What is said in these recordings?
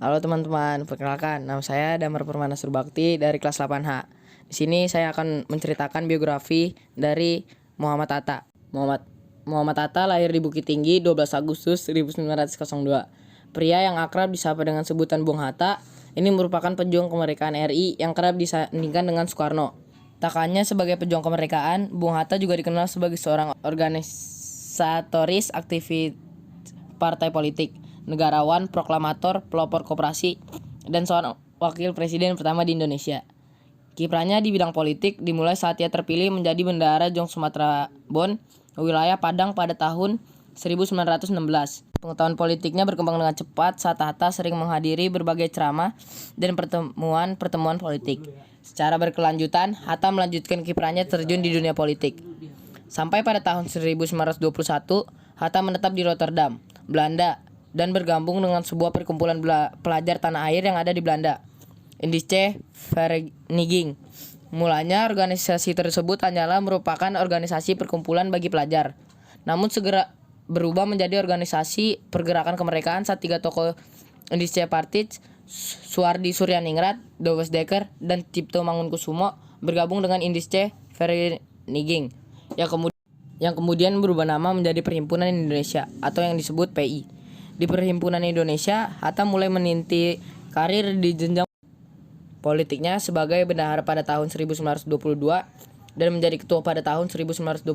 Halo teman-teman, perkenalkan nama saya Damar Permana Surbakti dari kelas 8H. Di sini saya akan menceritakan biografi dari Muhammad Hatta. Muhammad Hatta lahir di Bukit Tinggi 12 Agustus 1902. Pria yang akrab disapa dengan sebutan Bung Hatta, ini merupakan pejuang kemerdekaan RI yang kerap disandingkan dengan Soekarno. Tak hanya sebagai pejuang kemerdekaan, Bung Hatta juga dikenal sebagai seorang organisatoris aktivis partai politik, negarawan, proklamator, pelopor koperasi, dan seorang wakil presiden pertama di Indonesia. Kiprahnya di bidang politik dimulai saat ia terpilih menjadi bendahara Jong Sumatera Bon, wilayah Padang pada tahun 1916. Pengetahuan politiknya berkembang dengan cepat saat Hatta sering menghadiri berbagai ceramah dan pertemuan politik. Secara berkelanjutan, Hatta melanjutkan kiprahnya terjun di dunia politik. Sampai pada tahun 1921, Hatta menetap di Rotterdam, Belanda, dan bergabung dengan sebuah perkumpulan pelajar tanah air yang ada di Belanda, Indische Vereniging. Mulanya organisasi tersebut hanyalah merupakan organisasi perkumpulan bagi pelajar, namun segera berubah menjadi organisasi pergerakan kemerdekaan saat tiga tokoh Indische Partij, Suhardi Suryaningrat, Dowes Dekker, dan Cipto Mangunkusumo bergabung dengan Indische Vereniging yang kemudian berubah nama menjadi Perhimpunan Indonesia atau yang disebut PI. Di Perhimpunan Indonesia, Hatta mulai meninti karir di jenjang politiknya sebagai bendahara pada tahun 1922 dan menjadi ketua pada tahun 1925.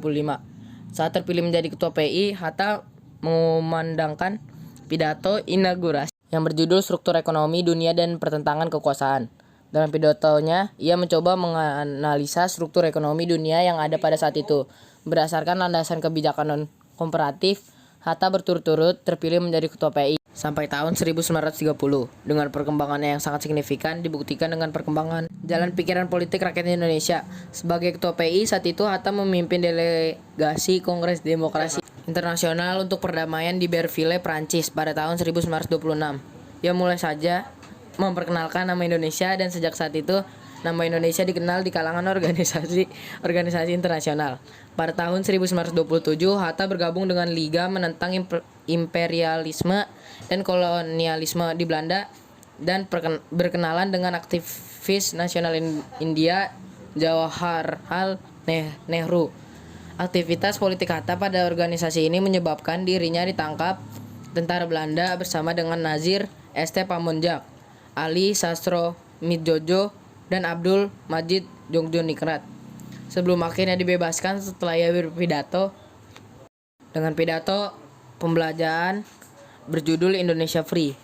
Saat terpilih menjadi ketua PI, Hatta mengumandangkan pidato inaugurasi yang berjudul Struktur Ekonomi Dunia dan Pertentangan Kekuasaan. Dalam pidatonya, ia mencoba menganalisa struktur ekonomi dunia yang ada pada saat itu. Berdasarkan landasan kebijakan komparatif, Hatta berturut-turut terpilih menjadi ketua PI sampai tahun 1930. Dengan perkembangannya yang sangat signifikan dibuktikan dengan perkembangan jalan pikiran politik rakyat Indonesia. Sebagai ketua PI saat itu, Hatta memimpin delegasi Kongres Demokrasi Internasional untuk Perdamaian di Berlin, Prancis pada tahun 1926. Ia mulai saja memperkenalkan nama Indonesia dan sejak saat itu nama Indonesia dikenal di kalangan organisasi internasional. Pada tahun 1927, Hatta bergabung dengan Liga Menentang Imperialisme dan Kolonialisme di Belanda dan berkenalan dengan aktivis nasional India Jawaharlal Nehru. Aktivitas politik Hatta pada organisasi ini menyebabkan dirinya ditangkap tentara Belanda bersama dengan Nazir St. Pamonjak, Ali Sastro Midjojo, dan Abdul Majid Jongjoningrat, sebelum akhirnya dibebaskan setelah ia berpidato dengan pidato pembelajaran berjudul Indonesia Free.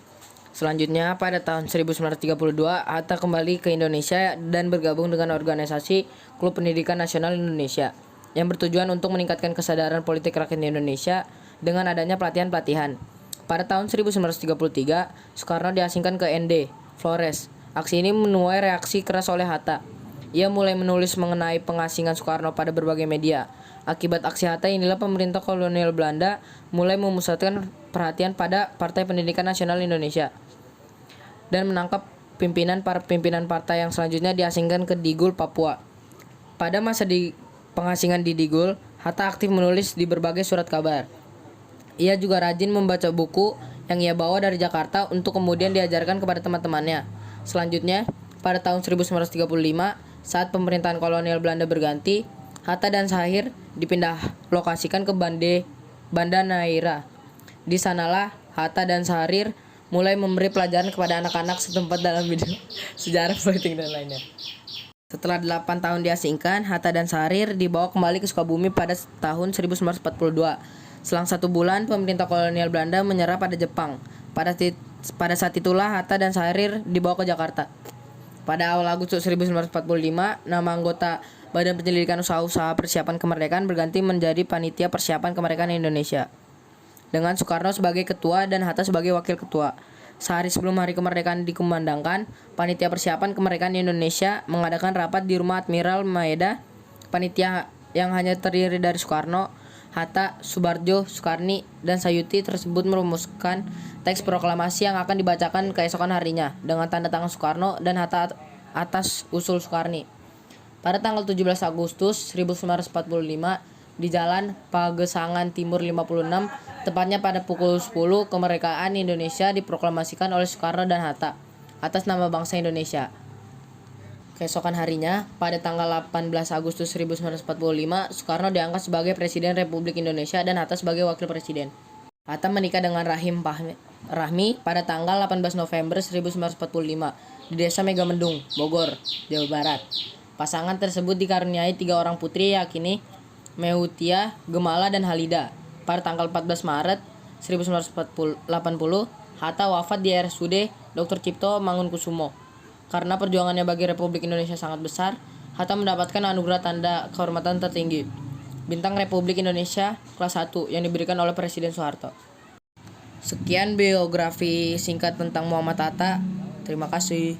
Selanjutnya pada tahun 1932, Hatta kembali ke Indonesia dan bergabung dengan organisasi Klub Pendidikan Nasional Indonesia yang bertujuan untuk meningkatkan kesadaran politik rakyat Indonesia dengan adanya pelatihan-pelatihan. Pada tahun 1933, Soekarno diasingkan ke ND Flores. Aksi ini menuai reaksi keras oleh Hatta. Ia mulai menulis mengenai pengasingan Soekarno pada berbagai media. Akibat aksi Hatta inilah pemerintah kolonial Belanda mulai memusatkan perhatian pada Partai Pendidikan Nasional Indonesia dan menangkap para pimpinan partai yang selanjutnya diasingkan ke Digul, Papua. Pada masa pengasingan di Digul, Hatta aktif menulis di berbagai surat kabar. Ia juga rajin membaca buku yang ia bawa dari Jakarta untuk kemudian diajarkan kepada teman-temannya. Selanjutnya, pada tahun 1935, saat pemerintahan kolonial Belanda berganti, Hatta dan Sahir dipindah lokasikan ke Banda Neira. Di sanalah Hatta dan Sahir mulai memberi pelajaran kepada anak-anak setempat dalam bidang sejarah politik dan lainnya. Setelah 8 tahun diasingkan, Hatta dan Sahir dibawa kembali ke Sukabumi pada tahun 1942. Selang 1 bulan, pemerintah kolonial Belanda menyerah pada Jepang. Pada saat itulah Hatta dan Sahir dibawa ke Jakarta. Pada awal Agustus 1945, nama anggota Badan Penyelidikan Usaha-Usaha Persiapan Kemerdekaan berganti menjadi Panitia Persiapan Kemerdekaan Indonesia, dengan Soekarno sebagai ketua dan Hatta sebagai wakil ketua. Sehari sebelum hari kemerdekaan dikumandangkan, Panitia Persiapan Kemerdekaan Indonesia mengadakan rapat di rumah Admiral Maeda. Panitia yang hanya terdiri dari Soekarno, Hatta, Subarjo, Sukarni, dan Sayuti tersebut merumuskan teks proklamasi yang akan dibacakan keesokan harinya dengan tanda tangan Soekarno dan Hatta atas usul Sukarni. Pada tanggal 17 Agustus 1945, di Jalan Pagesangan Timur 56, Tepatnya pada pukul 10, kemerdekaan Indonesia diproklamasikan oleh Soekarno dan Hatta atas nama bangsa Indonesia. Keesokan harinya, pada tanggal 18 Agustus 1945, Soekarno diangkat sebagai Presiden Republik Indonesia dan Hatta sebagai Wakil Presiden. Hatta menikah dengan Rahmi pada tanggal 18 November 1945 di Desa Megamendung, Bogor, Jawa Barat. Pasangan tersebut dikaruniai 3 orang putri, yakni Meutia, Gemala, dan Halida. Pada tanggal 14 Maret 1980, Hatta wafat di RSUD Dr. Cipto Mangunkusumo. Karena perjuangannya bagi Republik Indonesia sangat besar, Hatta mendapatkan anugerah tanda kehormatan tertinggi, Bintang Republik Indonesia kelas 1 yang diberikan oleh Presiden Soeharto. Sekian biografi singkat tentang Muhammad Hatta. Terima kasih.